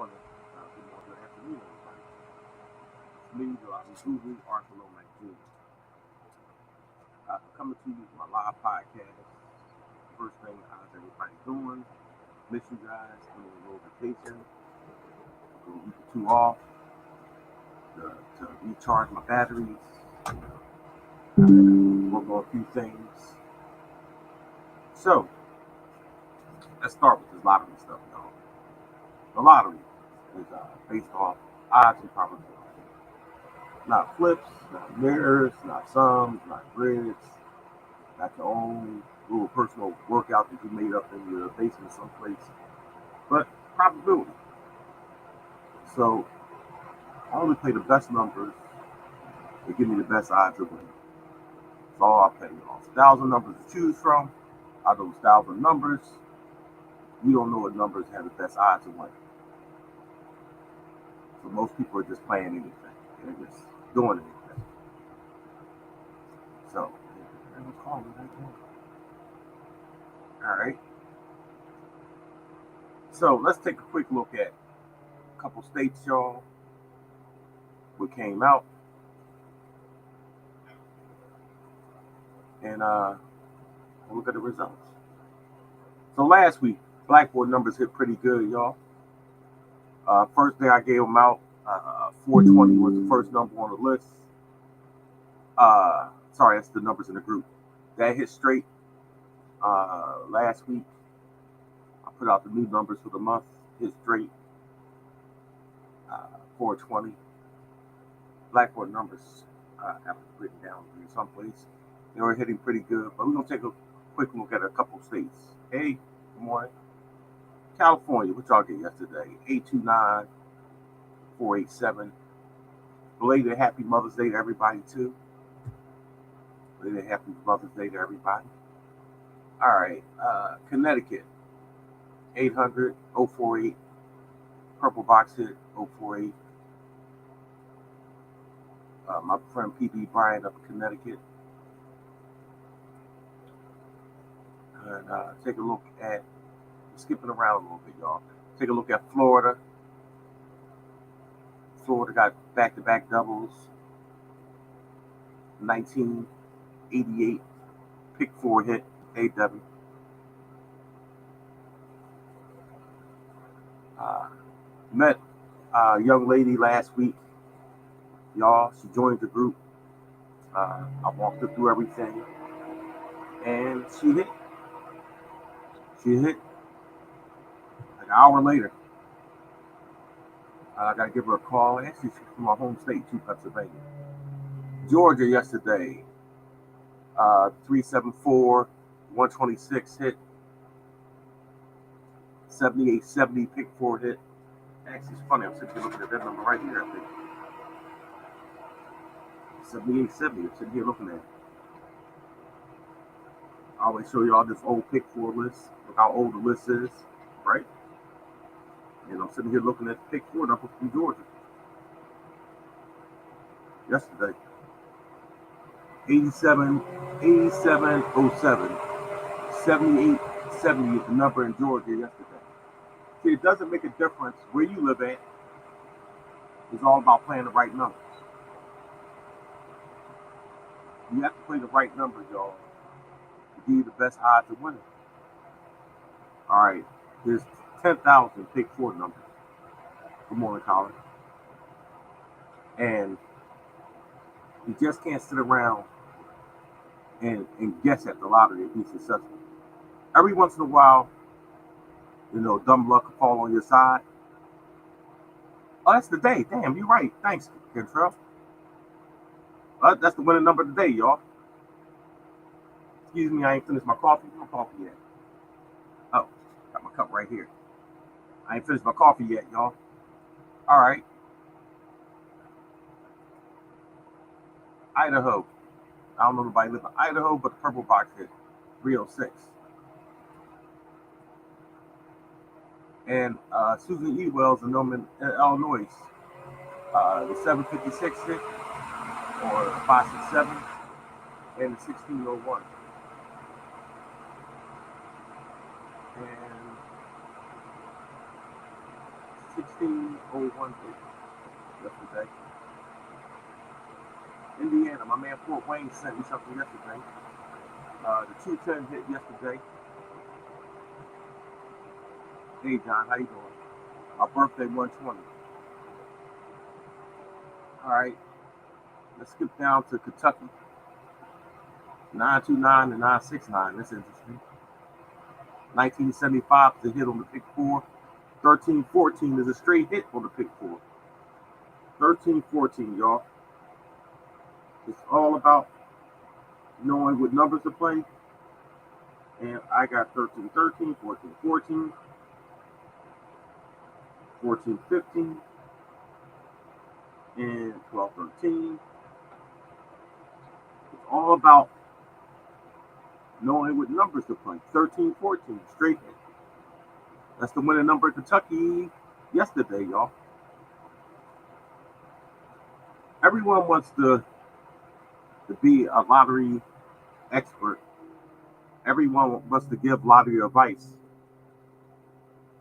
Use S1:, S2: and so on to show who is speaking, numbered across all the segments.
S1: morning, good afternoon, everybody. It's me, the Guru, Arthur 19. Coming to you with my live podcast. First thing, how's everybody doing? Miss you guys. I'm on a little vacation. I'm going to week or two off to recharge my batteries. Work on a few things. So, let's start with this lottery stuff, y'all. The lottery is based off odds and probability. Not flips, not mirrors, not sums, not grids, not your own little personal workout that you made up in your basement someplace, but probability. So I only play the best numbers that give me the best odds of winning. That's all I play, y'all. 1,000 numbers to choose from. Out of those 1,000 numbers, you don't know what numbers have the best odds of winning. So most people are just playing anything. They're just doing anything. So, all right. So let's take a quick look at a couple states, y'all. What came out, and we'll look at the results. So last week, Blackboard numbers hit pretty good, y'all. First day I gave them out, 420 was the first number on the list. Sorry, that's the numbers in the group. That hit straight last week. I put out the new numbers for the month, hit straight, 420. Blackboard numbers, have written down in some place. They were hitting pretty good, but we're going to take a quick look at a couple states. Hey, good morning. California, what y'all get yesterday? 829, 487. Belated happy Mother's Day to everybody, too. Belated happy Mother's Day to everybody. All right, Connecticut, 800, 048. Purple box hit, 048. My friend PB Bryant up in Connecticut. And take a look at, skipping around a little bit, y'all. Take a look at Florida. Florida got back-to-back doubles. 1988, pick 4 hit, AW. Met a young lady last week, y'all. She joined the group. I walked her through everything, and she hit. Like an hour later. I got to give her a call. Actually, she's from my home state, too, Pennsylvania. Georgia yesterday, 374, 126 hit, 7870 pick 4 hit. Actually, it's funny. I'm sitting here looking at that number right here, I think. 7870. I'm sitting here looking at it. I always show y'all this old pick 4 list. Look how old the list is, right? And I'm sitting here looking at the pick 4 number from Georgia. Yesterday. 8707. 7870 is the number in Georgia yesterday. See, it doesn't make a difference where you live at. It's all about playing the right numbers. You have to play the right numbers, y'all, to give you the best odds of winning. All right, there's 10,000 pick 4 numbers. Good morning, Colin. And you just can't sit around and guess at the lottery and be successful. Every once in a while, dumb luck will fall on your side. Oh, that's the day. Damn, you're right. Thanks, Kentrell. That's the winning number of the day, y'all. Excuse me, I ain't finished my coffee. My coffee yet. Oh, got my cup right here. I ain't finished my coffee yet, y'all. All right. Idaho. I don't know nobody live in Idaho, but the purple box hit 306. And Susan E. Wells in Illinois, the 756 hit, or 567, and the 1601. And 1601 yesterday. Indiana, my man Fort Wayne sent me something yesterday. The 210 hit yesterday. Hey John, how you doing? My birthday 120. All right, let's skip down to Kentucky. 929 and 969. That's interesting. 1975 is a hit on the pick four. 1314 is a straight hit on the pick four. 1314, y'all. It's all about knowing what numbers to play. And I got 1313, 1414, 1415, and 1213. It's all about knowing what numbers to play. 1314, straight hit. That's the winning number in Kentucky yesterday, y'all. Everyone wants to be a lottery expert. Everyone wants to give lottery advice.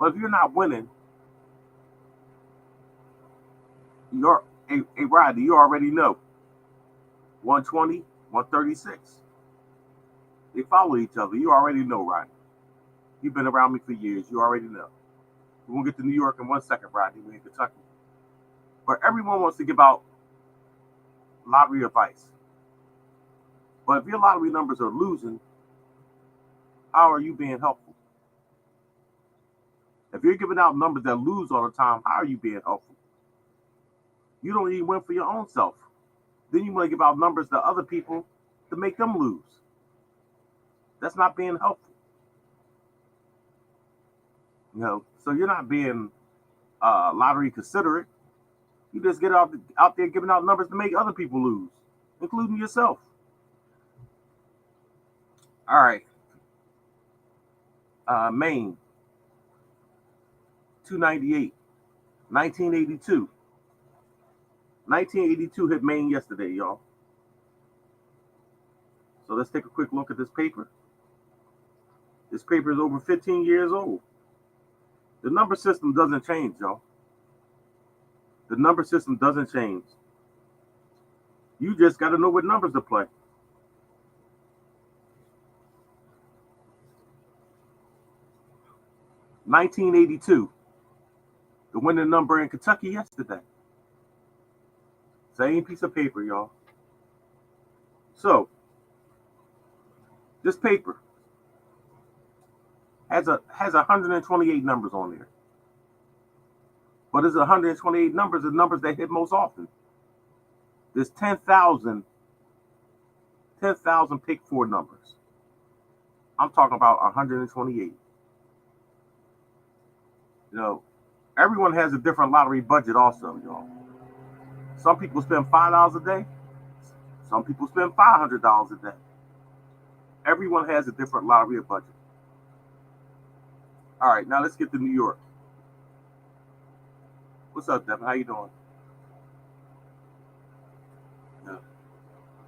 S1: But if you're not winning, you're a rider. You already know. 120, 136. They follow each other. You already know, Rodney. You've been around me for years. You already know. We're going to get to New York in 1 second, Rodney. We're in Kentucky. But everyone wants to give out lottery advice. But if your lottery numbers are losing, how are you being helpful? If you're giving out numbers that lose all the time, how are you being helpful? You don't even win for your own self. Then you want to give out numbers to other people to make them lose. That's not being helpful. So you're not being lottery considerate. You just get out there giving out numbers to make other people lose, including yourself. All right. Maine, 298, 1982. 1982 hit Maine yesterday, y'all. So let's take a quick look at this paper. This paper is over 15 years old. The number system doesn't change, y'all. The number system doesn't change. You just got to know what numbers to play. $19.82, the winning number in Kentucky yesterday. Same piece of paper, y'all. So, this paper has 128 numbers on there. But it's 128 numbers, the numbers that hit most often. There's 10,000 pick four numbers. I'm talking about 128. Everyone has a different lottery budget also, y'all. Some people spend $5 a day. Some people spend $500 a day. Everyone has a different lottery budget. All right, now let's get to New York. What's up, Devin? How you doing? Yeah.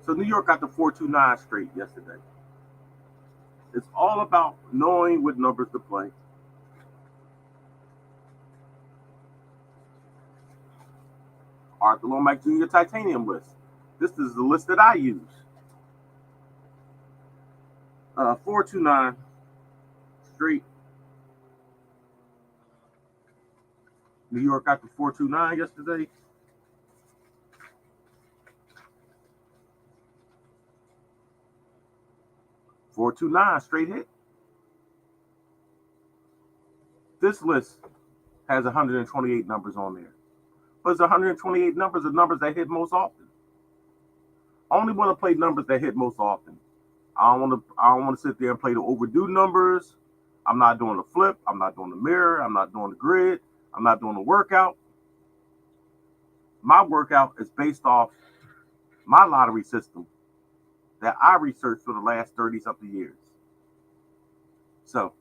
S1: So New York got the 429 straight yesterday. It's all about knowing what numbers to play. Arthur Lomax Jr. Titanium list. This is the list that I use. 429 straight. New York got the 429 yesterday. $429 straight hit. This list has 128 numbers on there. But it's 128 numbers of numbers that hit most often. I only want to play numbers that hit most often. I don't want to sit there and play the overdue numbers. I'm not doing the flip. I'm not doing the mirror. I'm not doing the grid. I'm not doing the workout. My workout is based off my lottery system that I researched for the last 30-something years. So,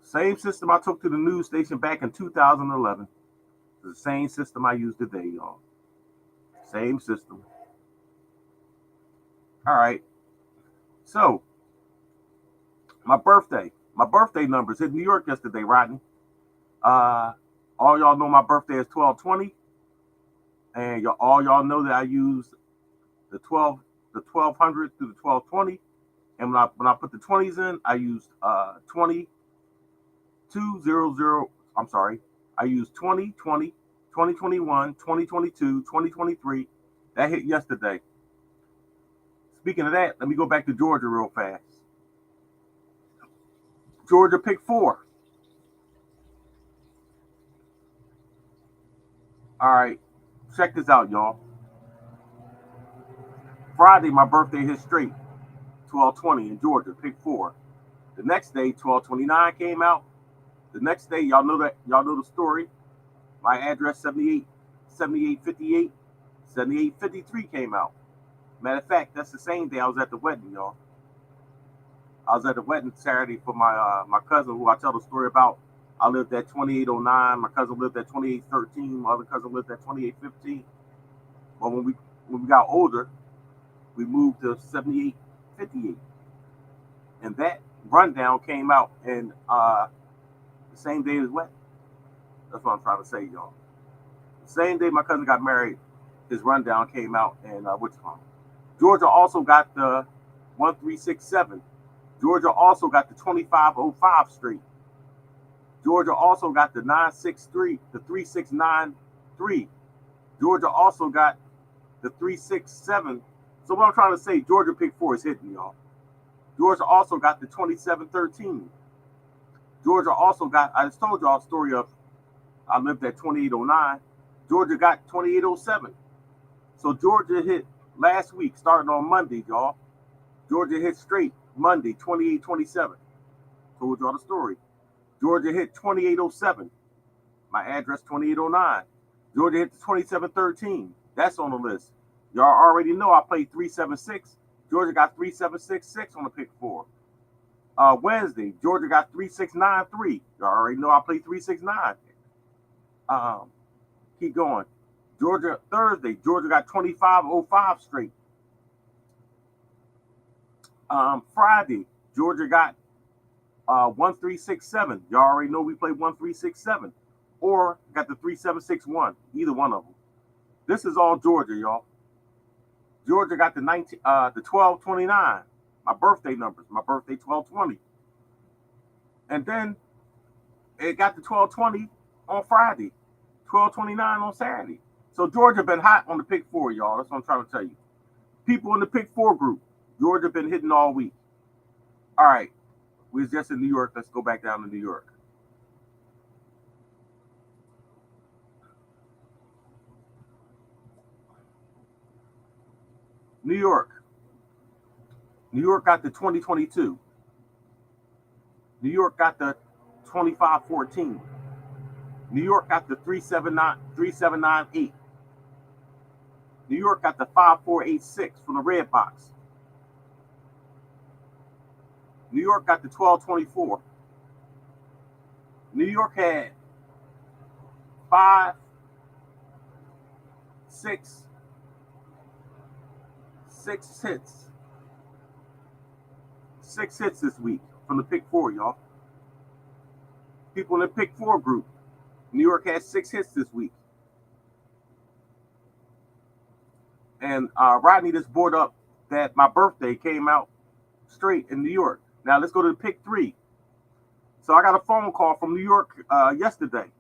S1: same system I took to the news station back in 2011 is the same system I use today, y'all. Same system. All right. So, my birthday numbers hit New York yesterday, Rodney. All y'all know my birthday is 12/20, and all y'all know that I use the 1200 through the 1220, and when I put the 20s in, I used 2200. I'm sorry, I used 2020, 2021, 2022, 2023. That hit yesterday. Speaking of that, let me go back to Georgia real fast. Georgia picked 4. All right, check this out, y'all. Friday, my birthday hit straight, 12/20 in Georgia, picked 4. The next day, 12/29 came out. The next day, y'all know the story. My address 7858, 7853 came out. Matter of fact, that's the same day I was at the wedding, y'all. I was at the wedding Saturday for my cousin, who I tell the story about. I lived at 2809. My cousin lived at 2813. My other cousin lived at 2815. But when we got older, we moved to 7858, and that rundown came out in the same day as wedding. That's what I'm trying to say, y'all. The same day my cousin got married, his rundown came out, and Georgia also got the 1367. Georgia also got the 2505 straight. Georgia also got the 963, the 3693. Georgia also got the 367. So what I'm trying to say, Georgia pick 4 is hitting, y'all. Georgia also got the 2713. Georgia also got, I just told y'all a story of, I lived at 2809. Georgia got 2807. So Georgia hit last week, starting on Monday, y'all. Georgia hit straight Monday, 2827. Told y'all the story. Georgia hit 2807. My address 2809. Georgia hit the 2713. That's on the list. Y'all already know I played 376. Georgia got 3766 on the pick 4. Wednesday, Georgia got 3693. Y'all already know I played 369. Keep going. Georgia Thursday, Georgia got 2505 straight. Friday, Georgia got 1367. Y'all already know we played 1367. Or got the 3761. Either one of them. This is all Georgia, y'all. Georgia got the 1229. My birthday numbers. My birthday 12/20. And then it got the 12/20 on Friday. 12/29 on Saturday. So Georgia been hot on the pick 4, y'all. That's what I'm trying to tell you. People in the pick 4 group, Georgia been hitting all week. All right. We was just in New York. Let's go back down to New York. New York. New York got the 2022. New York got the 2514. New York got the 3798. New York got the 5486 from the red box. New York got the 1224. New York had 5, 6 hits. 6 hits this week from the pick 4, y'all. People in the pick 4 group, New York had 6 hits this week. And Rodney just brought up that my birthday came out straight in New York. Now let's go to the pick 3. So I got a phone call from New York yesterday.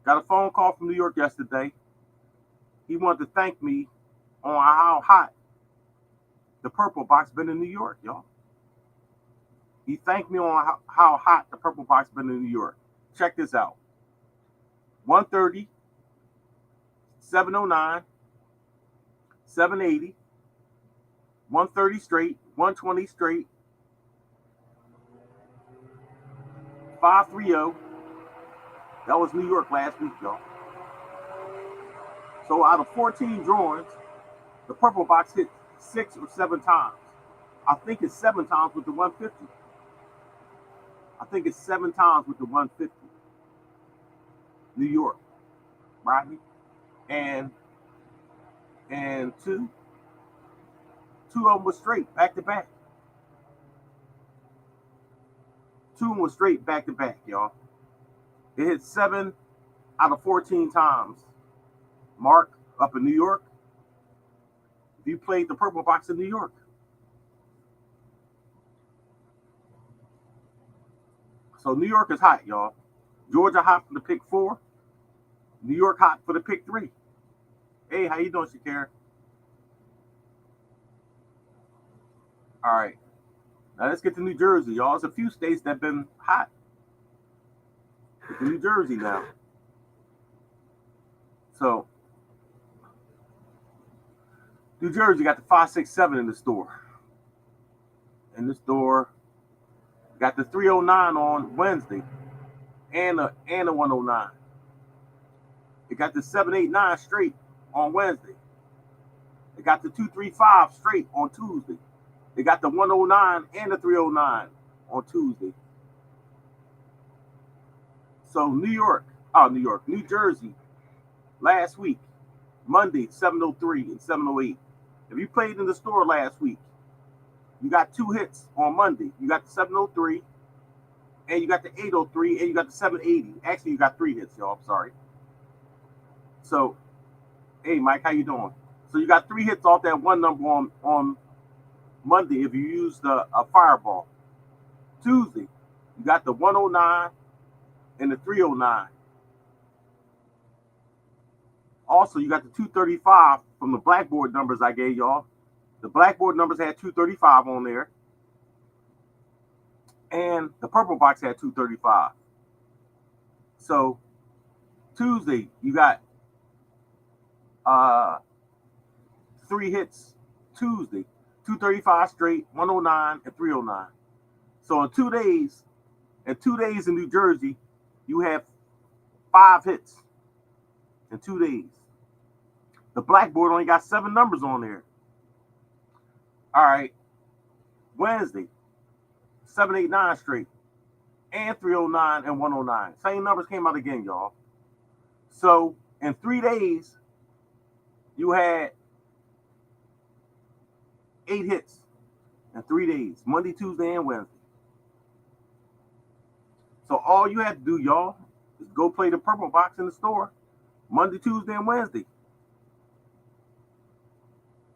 S1: Got a phone call from New York yesterday. He wanted to thank me on how hot the purple box been in New York, y'all. He thanked me on how hot the purple box been in New York. Check this out. 130, 709, 780, 130 straight, 120 straight, 530. That was New York last week, y'all. So out of 14 drawings, the purple box hit 6 or 7 times. I think it's 7 times with the 150. I think it's 7 times with the 150. New York, Rodney, and two of them was straight back to back. 2 of them was straight back to back, y'all. It hit 7 out of 14 times, Mark up in New York, if you played the purple box in New York. So New York is hot, y'all. Georgia hot for the pick 4. New York hot for the pick 3. Hey, how you doing, Shakira? All right. Now let's get to New Jersey, y'all. There's a few states that have been hot. Get to New Jersey now. So New Jersey got the 567 in the store. In the store, got the 309 on Wednesday and a 109. They got the 789 straight on Wednesday. They got the 235 straight on Tuesday. They got the 109 and the 309 on Tuesday. So New Jersey, last week, Monday, 703 and 708. If you played in the store last week, you got 2 hits on Monday. You got the 703, and you got the 803, and you got the 780. Actually, you got 3 hits, y'all. I'm sorry. So, hey, Mike, how you doing? So you got 3 hits off that one number on Monday if you used a fireball. Tuesday, you got the 109 and the 309. Also, you got the 235 from the blackboard numbers I gave y'all. The blackboard numbers had 235 on there. And the purple box had 235. So Tuesday, you got 3 hits Tuesday. 235 straight, 109, and 309. So in 2 days, in New Jersey, you have 5 hits in 2 days. The blackboard only got 7 numbers on there. All right. Wednesday, 789 straight, and 309 and 109. Same numbers came out again, y'all. So in 3 days, you had 8 hits in 3 days, Monday, Tuesday, and Wednesday. So all you have to do, y'all, is go play the purple box in the store Monday, Tuesday, and Wednesday.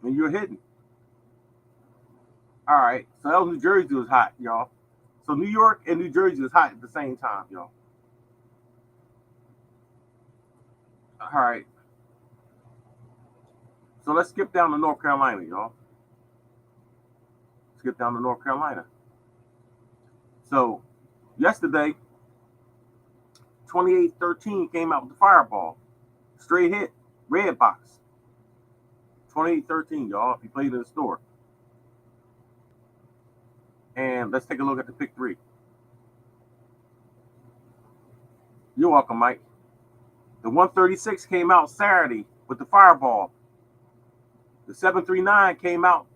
S1: And you're hitting. All right. So that was New Jersey was hot, y'all. So New York and New Jersey was hot at the same time, y'all. All right. So let's skip down to North Carolina, y'all. Skip down to North Carolina. So yesterday, 2813 came out with the fireball. Straight hit, red box. 2813, y'all, if you played in the store. And let's take a look at the pick 3. You're welcome, Mike. The 136 came out Saturday with the fireball. The 739 came out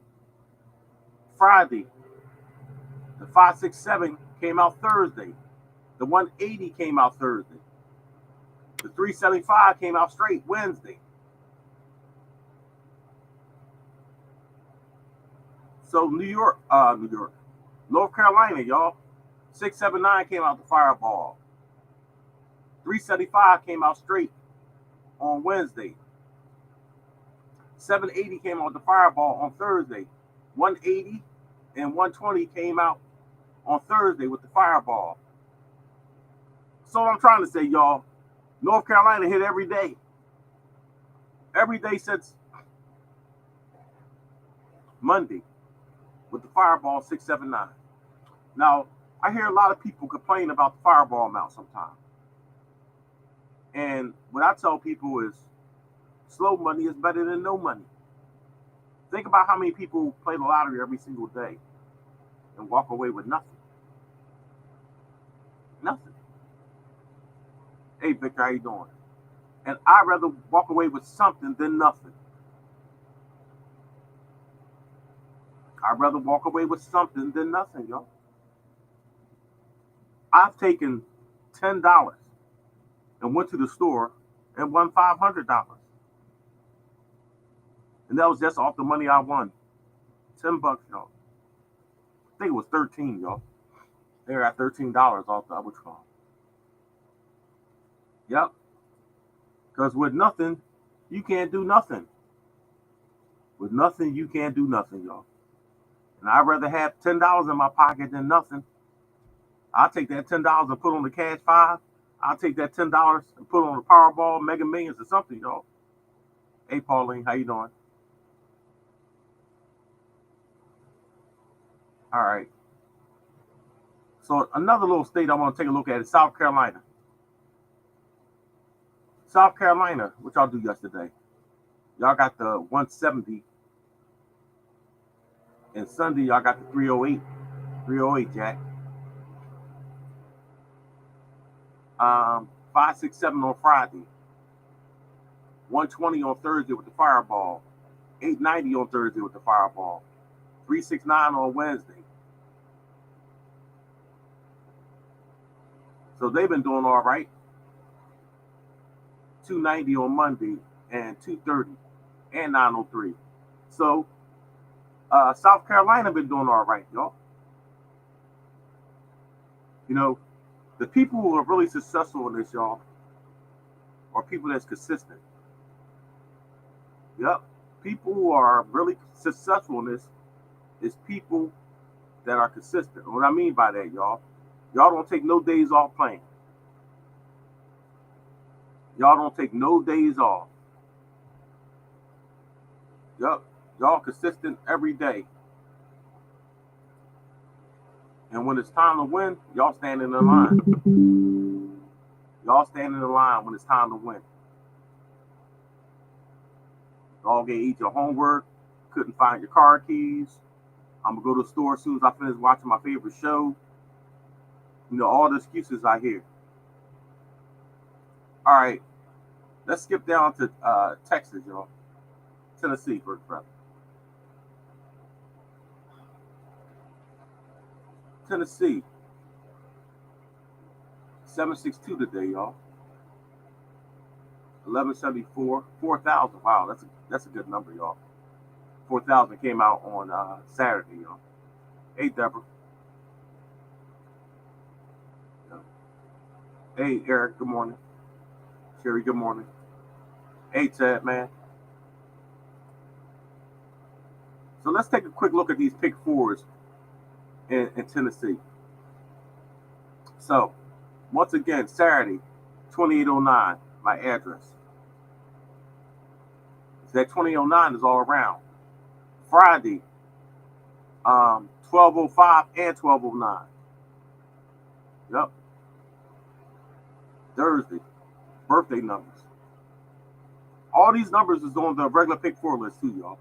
S1: Friday. The 567 came out Thursday. The 180 came out Thursday. The 375 came out straight Wednesday. So North Carolina, y'all. 679 came out the fireball. 375 came out straight on Wednesday. 780 came out the fireball on Thursday. 180 and 120 came out on Thursday with the fireball. So what I'm trying to say, y'all, North Carolina hit every day. Every day since Monday with the fireball 679. Now, I hear a lot of people complain about the fireball amount sometimes. And what I tell people is slow money is better than no money. Think about how many people play the lottery every single day and walk away with nothing. Nothing. Hey, Victor, how you doing? And I'd rather walk away with something than nothing. I'd rather walk away with something than nothing, y'all. I've taken $10 and went to the store and won $500. And that was just off the money I won. $10, y'all. I think it was 13, y'all. They were at $13 off the which one? Yep. Because with nothing, you can't do nothing. With nothing, you can't do nothing, y'all. And I'd rather have $10 in my pocket than nothing. I'll take that $10 and put on the cash 5. I'll take that $10 and put on the Powerball, Mega Millions, or something, y'all. Hey, Pauline, how you doing? All right. So another little state I want to take a look at is South Carolina. South Carolina, what y'all do yesterday? Y'all got the 170. And Sunday, y'all got the 308. 308, Jack. 567 on Friday. 120 on Thursday with the Fireball. 890 on Thursday with the Fireball. 369 on Wednesday. So they've been doing all right. 290 on Monday and 230 and 903. So South Carolina been doing all right, y'all. You know, the people who are really successful in this, y'all, are people that's consistent. Yep. People who are really successful in this is people that are consistent. What I mean by that, y'all don't take no days off playing. Y'all don't take no days off. Yep. Y'all consistent every day. And when it's time to win, y'all stand in the line. Y'all stand in the line when it's time to win. Y'all get eat your homework, couldn't find your car keys. I'm going to go to the store as soon as I finish watching my favorite show. You know, all the excuses I hear. All right. Let's skip down to Texas, y'all. Tennessee, first, brother. Tennessee. 762 today, y'all. 1174. 4,000. Wow, that's a good number, y'all. 4,000 came out on Saturday, y'all. Hey, Deborah. Hey, Eric, good morning. Sherry, good morning. Hey, Ted, man. So let's take a quick look at these pick fours in Tennessee. So, once again, Saturday, 2809, my address. That 2809 is all around. Friday, 1205 and 1209. Yep. Thursday, birthday numbers. All these numbers is on the regular pick four list too, y'all.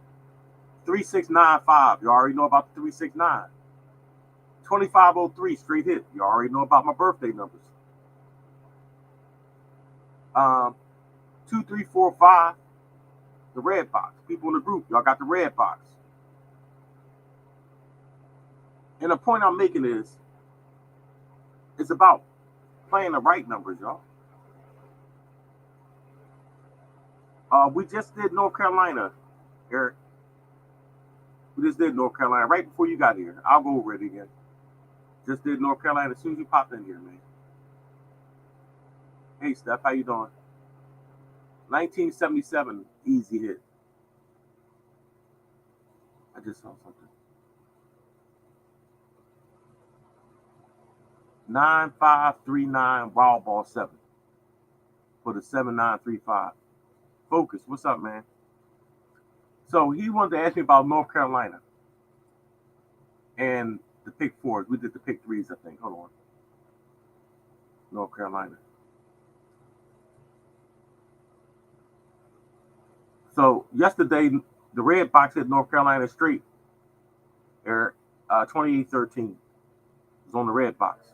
S1: 3695, you already know about the 369. 2503, straight hit. You already know about my birthday numbers. 2345, the red box. People in the group, y'all got the red box. And the point I'm making is, it's about playing the right numbers, y'all. We just did North Carolina, Eric. We just did North Carolina right before you got here. I'll go over it again. Just did North Carolina as soon as you popped in here, man. Hey, Steph, how you doing? 1977, easy hit. I just saw something. 9539 wild ball 7 for the 7935. Focus, what's up, man? So he wanted to ask me about North Carolina and the pick fours. We did the pick threes, I think. Hold on. North Carolina. So yesterday, the red box hit North Carolina straight. Eric, 2813 was on the red box.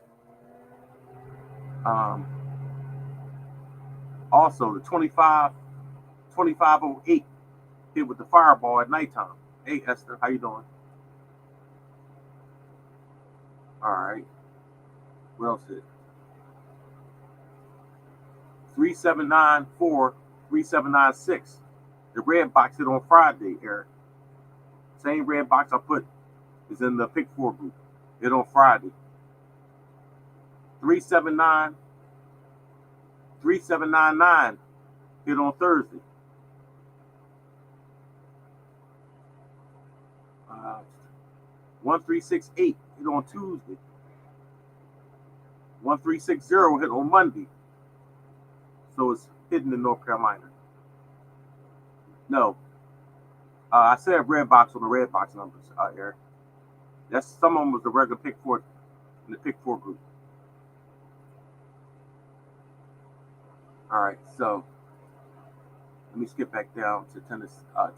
S1: Also, the 2508 hit with the fireball at nighttime. Hey, Esther, how you doing? All right. What else hit? 3794, 3796. The red box hit on Friday, Eric. Same red box I put is in the pick four group. Hit on Friday. 379, 3799 hit on Thursday. 1368 hit on Tuesday. 1360 hit on Monday. So it's hidden in North Carolina. No. I said red box on the red box numbers, Eric. That's some of them was the regular pick four in the pick four group. All right, so let me skip back down to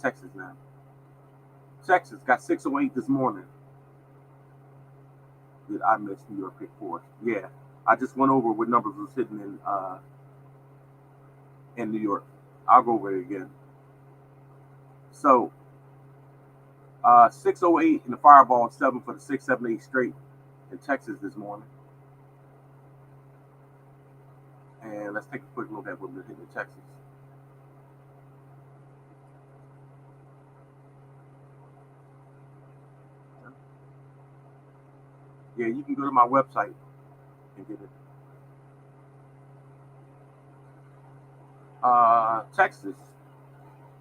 S1: Texas now. Texas got 608 this morning. Did I miss New York pick four? Yeah, I just went over what numbers was hidden in New York. I'll go over it again. So 608 in the Fireball 7 for the 678 straight in Texas this morning. And let's take a quick look at what we're hitting in Texas. Yeah, you can go to my website and get it. Texas.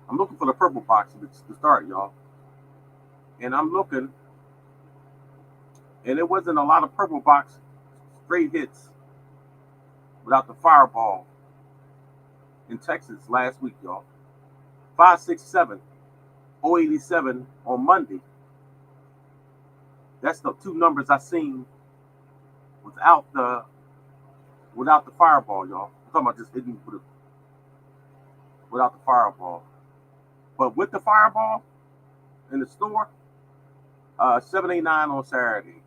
S1: I'm looking for the purple box to start, y'all. And I'm looking, and it wasn't a lot of purple box straight hits without the Fireball in Texas last week, y'all. 567, 087 on Monday. That's the two numbers I seen without the Fireball, y'all. I'm talking about just hitting without the Fireball. But with the Fireball in the store, 789 on Saturday,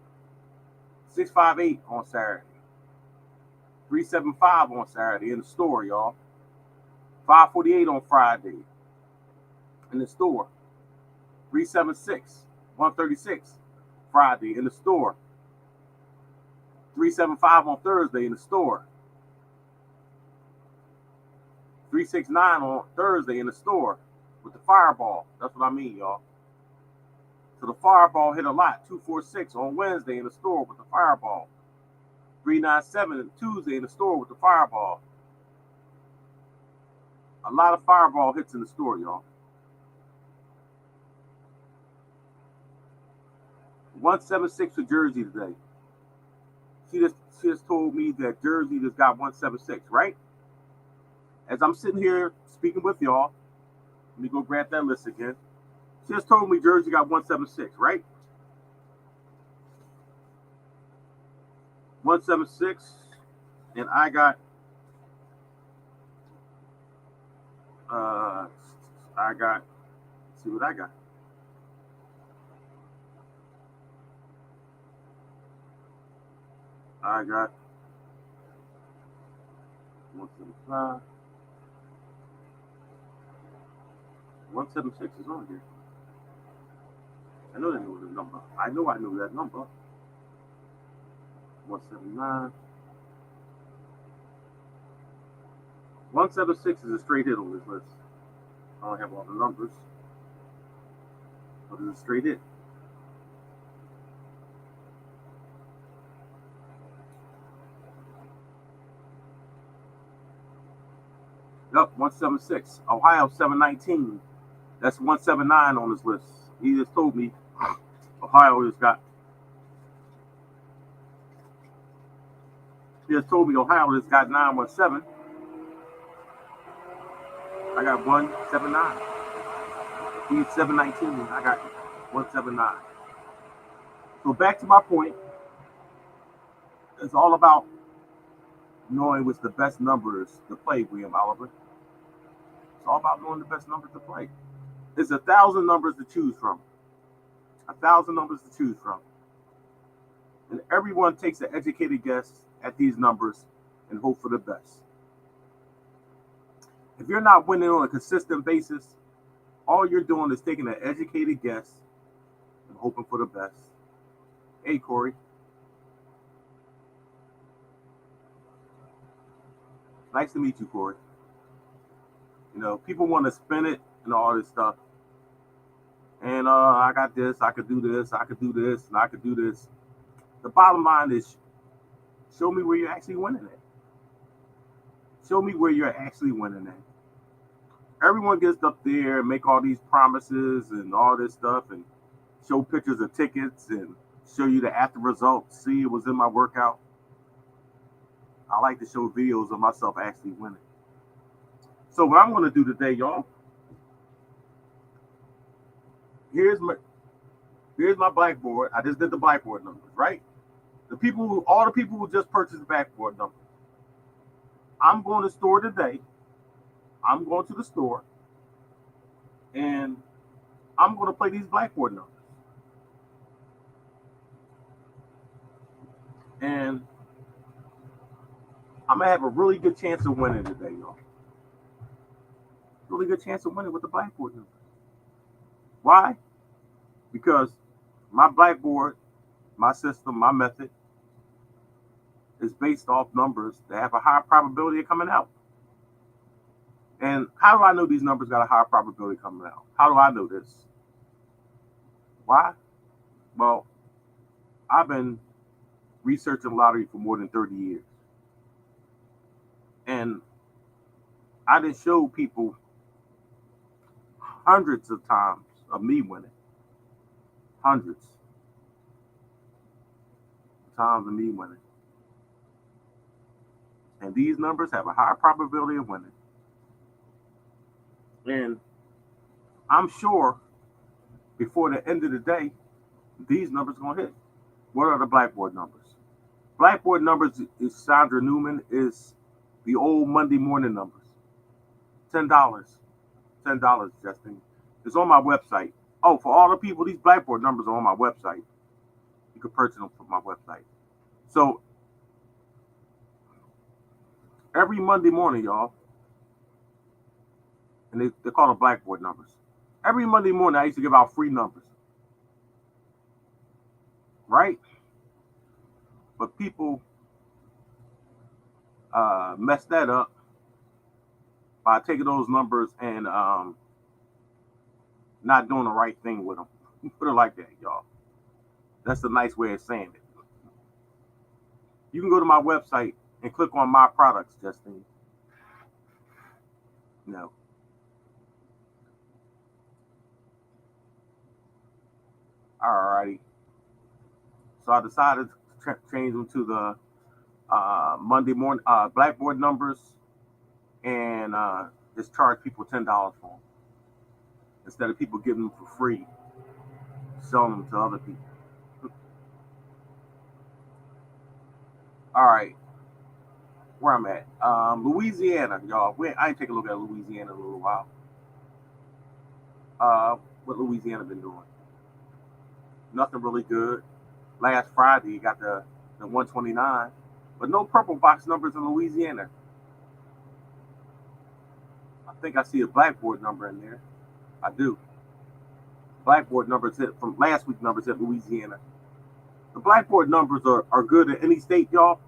S1: 658 on Saturday, 375 on Saturday in the store, y'all. 548 on Friday in the store. 376, 136 Friday in the store. 375 on Thursday in the store. 369 on Thursday in the store with the Fireball. That's what I mean, y'all. So the Fireball hit a lot. 246 on Wednesday in the store with the Fireball. 397 on Tuesday in the store with the Fireball. A lot of Fireball hits in the store, y'all. 176 for Jersey today. She just told me that Jersey just got 176, right? As I'm sitting here speaking with y'all, let me go grab that list again. She just told me Jersey got 176, right? 176, and I got see what I got. I got 175. 176 is on here. I know that knew the number. I knew that number. 179. 176 is a straight hit on this list. I don't have all the numbers, but it's a straight hit. Yep, 176. Ohio 719. That's 179 on this list. He just told me Ohio has got. He just told me Ohio has got 917. I got 179. He's 719. I got 179. So back to my point. It's all about knowing what's the best numbers to play, William Oliver. It's all about knowing the best numbers to play. There's 1,000 numbers to choose from. 1,000 numbers to choose from. And everyone takes an educated guess at these numbers and hope for the best. If you're not winning on a consistent basis, all you're doing is taking an educated guess and hoping for the best. Hey, Corey. Nice to meet you, Corey. You know, people want to spin it and all this stuff. And I got this, I could do this, I could do this, and I could do this. The bottom line is show me where you're actually winning at. Show me where you're actually winning at. everyone gets up there and make all these promises and all this stuff and show pictures of tickets and show you the after results. See, it was in my workout. I like to show videos of myself actually winning. So what I'm going to do today, y'all, here's my blackboard. I just did the blackboard numbers, right? All the people who just purchased the blackboard numbers. I'm going to the store today. I'm going to the store and I'm going to play these blackboard numbers. And I'm going to have a really good chance of winning today, y'all. Really good chance of winning with the blackboard numbers. Why? Because my blackboard, my system, my method is based off numbers that have a high probability of coming out. And how do I know these numbers got a high probability of coming out? How do I know this? Why? Well, I've been researching lottery for more than 30 years. And I didn't show people hundreds of times of me winning. Hundreds of times of me winning. And these numbers have a high probability of winning. And I'm sure before the end of the day, these numbers are going to hit. What are the blackboard numbers? Blackboard numbers is Sandra Newman, is the old Monday morning numbers. $10. $10, Justin. It's on my website. Oh, for all the people, these blackboard numbers are on my website. You can purchase them from my website. So every Monday morning, y'all, and they call them blackboard numbers. Every Monday morning, I used to give out free numbers. Right? But people mess that up by taking those numbers and not doing the right thing with them. Put it like that, y'all. That's a nice way of saying it. You can go to my website and click on my products, Justine. No. Alrighty. So I decided to change them to the Monday morning blackboard numbers and just charge people $10 for them instead of people giving them for free, selling them to other people. All right, where I'm at, Louisiana, y'all. I ain't take a look at Louisiana in a little while. What Louisiana been doing? Nothing really good. Last Friday, you got the 129, but no purple box numbers in Louisiana. I think I see a blackboard number in there. I do. Blackboard numbers hit from last week's numbers at Louisiana. The blackboard numbers are good in any state, y'all.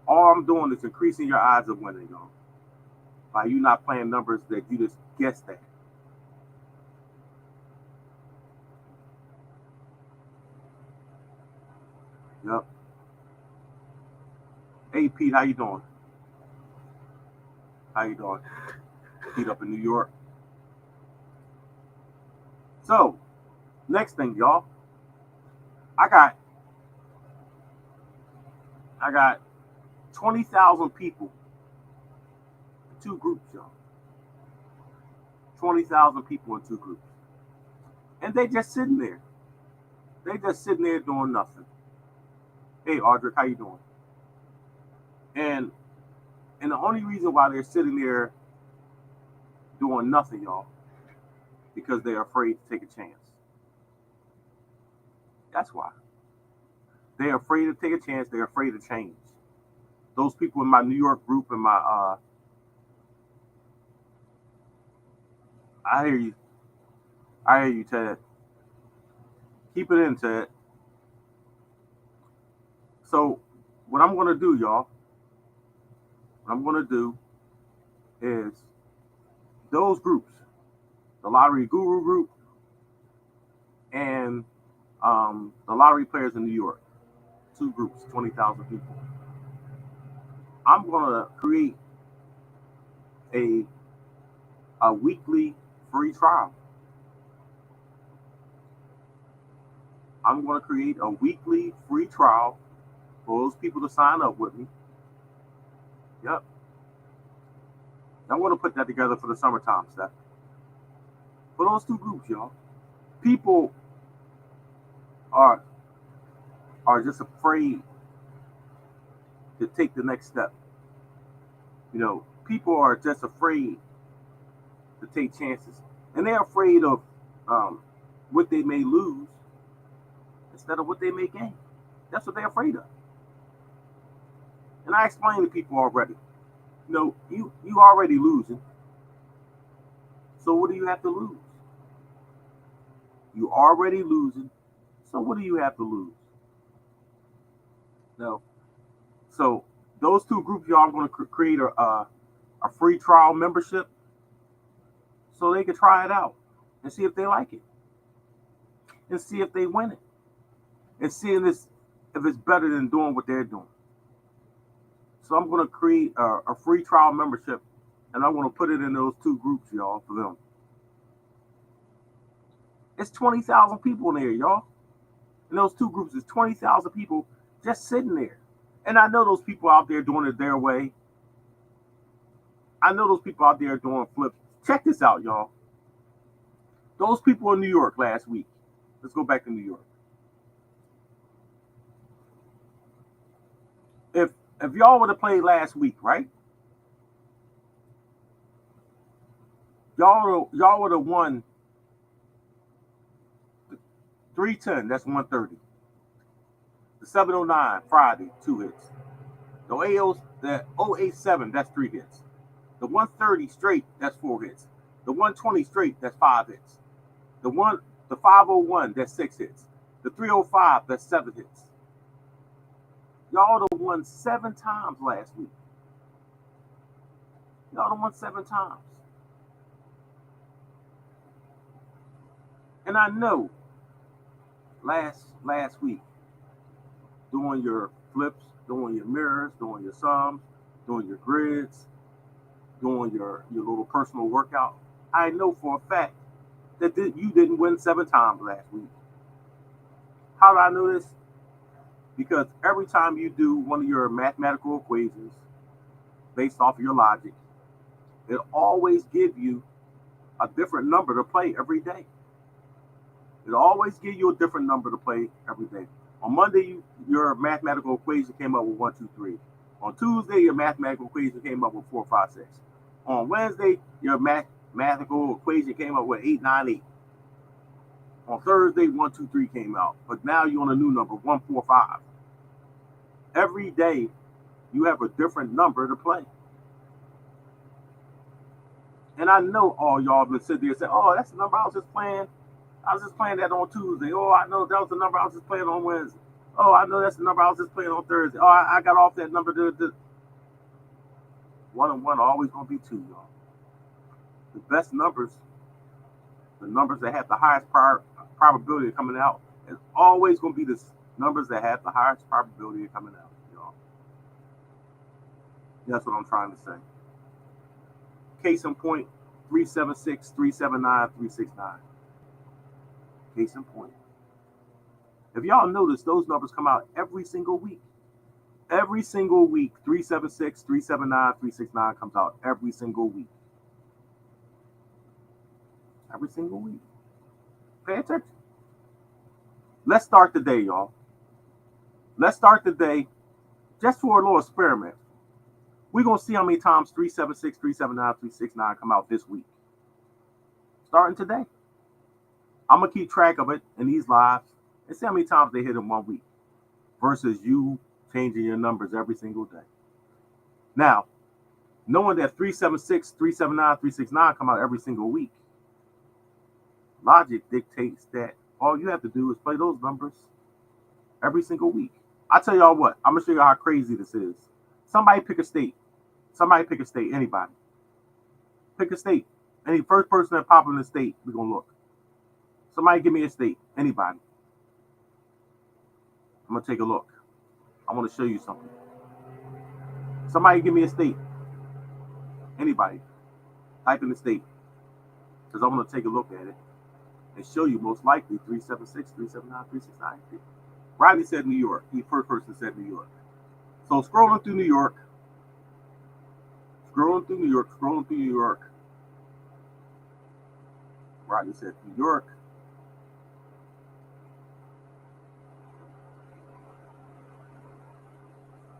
S1: All I'm doing is increasing your odds of winning, y'all. By you not playing numbers that you just guessed at. Yep. Hey Pete, how you doing? How you doing? Pete up in New York. So, next thing, y'all. I got 20,000 people in two groups, y'all. 20,000 people in two groups. And they just sitting there. They just sitting there doing nothing. Hey Audric, how you doing? And the only reason why they're sitting there doing nothing, y'all, because they're afraid to take a chance. That's why. They're afraid to take a chance. They're afraid to change. Those people in my New York group and my I hear you. I hear you, Ted. Keep it in, Ted. So what I'm gonna do, y'all, what I'm gonna do is those groups, the Lottery Guru group and the lottery players in New York, two groups, 20,000 people. I'm gonna create a a weekly free trial. I'm going to create a weekly free trial for those people to sign up with me. Yep. I'm going to put that together for the summertime stuff. For those two groups, y'all. People are just afraid to take the next step. You know, people are just afraid to take chances. And they're afraid of what they may lose instead of what they may gain. That's what they're afraid of. And I explained to people already. You know, you already losing. So what do you have to lose? You already losing. So what do you have to lose? No. So those two groups, y'all, are going to create a free trial membership so they can try it out and see if they like it and see if they win it and seeing this if it's better than doing what they're doing. So I'm going to create a free trial membership and I'm going to put it in those two groups, y'all, for them. It's 20,000 people in there, y'all. In those two groups, it's 20,000 people just sitting there. And I know those people out there doing it their way. I know those people out there doing flips. Check this out, y'all. Those people in New York last week. Let's go back to New York. If y'all would have played last week, right? Y'all would have won 310, that's 130. The 709 Friday, 2 hits. The 087, that's 3 hits. The 130 straight, that's 4 hits. The 120 straight, that's 5 hits. The 501, that's 6 hits. The 305, that's 7 hits. Y'all have won 7 times last week. Y'all have won 7 times. And I know last week, doing your flips, doing your mirrors, doing your sums, doing your grids, doing your little personal workout, I know for a fact that you didn't win 7 times last week. How do I know this? Because every time you do one of your mathematical equations based off of your logic, it always gives you a different number to play every day. It always gives you a different number to play every day. On Monday, your mathematical equation came up with 1, 2, 3. On Tuesday, your mathematical equation came up with 4, 5, 6. On Wednesday, your mathematical equation came up with 8, 9, 8. On Thursday, 1, 2, 3 came out. But now you're on a new number, 1, 4, 5. Every day, you have a different number to play. And I know all y'all been sitting there saying, oh, that's the number I was just playing. I was just playing that on Tuesday. Oh, I know that was the number I was just playing on Wednesday. Oh, I know that's the number I was just playing on Thursday. Oh, I got off that number. 1 and 1 are always going to be 2, y'all. The best numbers, the numbers that have the highest probability of coming out, is always going to be the numbers that have the highest probability of coming out, y'all. That's what I'm trying to say. Case in point, 376, 379, 369. Case in point. If y'all notice, those numbers come out every single week. Every single week, 376, 379, 369 comes out every single week. Every single week. Pay attention. Let's start the day, y'all. Let's start the day just for a little experiment. We're going to see how many times 376, 379, 369 come out this week. Starting today. I'm going to keep track of it in these lives and see how many times they hit in 1 week versus you changing your numbers every single day. Now, knowing that 376, 379, 369 come out every single week, logic dictates that all you have to do is play those numbers every single week. I tell y'all what, I'm going to show you how crazy this is. Somebody pick a state. Somebody pick a state. Anybody. Pick a state. Any first person that pops in the state, we're going to look. Somebody give me a state. Anybody. I'm going to take a look. I want to show you something. Somebody give me a state. Anybody. Type in the state. because I'm going to take a look at it and show you most likely 376, 379, 369. Rodney said New York. He first person said New York. So scrolling through New York, scrolling through New York. Rodney said New York.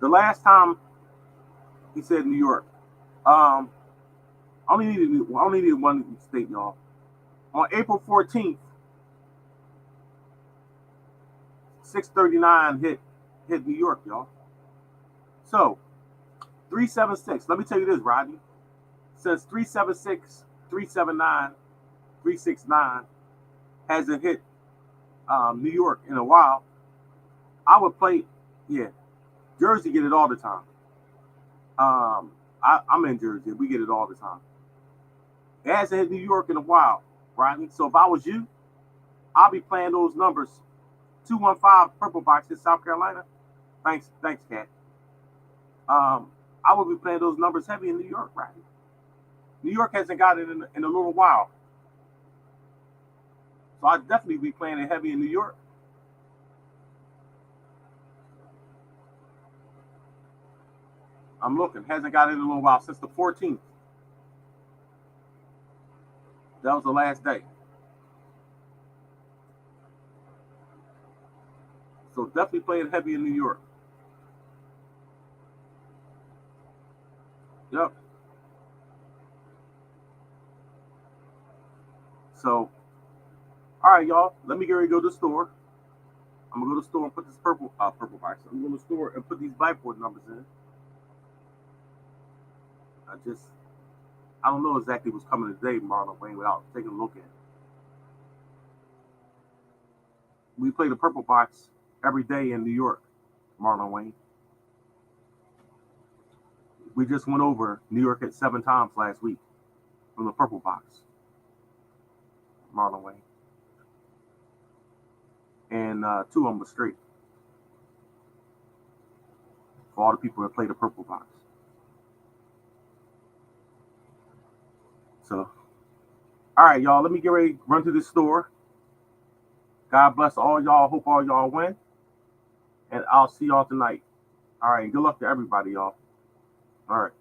S1: The last time he said New York, I only needed one state, y'all. On April 14th, 639 hit New York, y'all. So 376. Let me tell you this, Rodney. Since 376, 379, 369 hasn't hit New York in a while, I would play, yeah, Jersey get it all the time. I'm in Jersey. We get it all the time. It hasn't hit New York in a while, Rodney. So if I was you, I'll be playing those numbers. 215 Purple Box in South Carolina. Thanks, Kat. I will be playing those numbers heavy in New York, Rodney. New York hasn't got it in a little while. So I'd definitely be playing it heavy in New York. I'm looking. Hasn't got it in a little while. Since the 14th. That was the last day. So definitely play it heavy in New York. Yep. So, all right, y'all. Let me get ready to go to the store. I'm gonna go to the store and put this purple box. I'm gonna go to the store and put these blackboard numbers in. I don't know exactly what's coming today, Marlon Wayne, without taking a look at it. We play the purple box every day in New York, Marlon Wayne. We just went over New York at 7 times last week from the purple box, Marlon Wayne. And 2 of them were straight. For all the people that play the purple box. So, all right, y'all, let me get ready to run to the store. God bless all y'all. Hope all y'all win. And I'll see y'all tonight. All right, good luck to everybody, y'all. All right.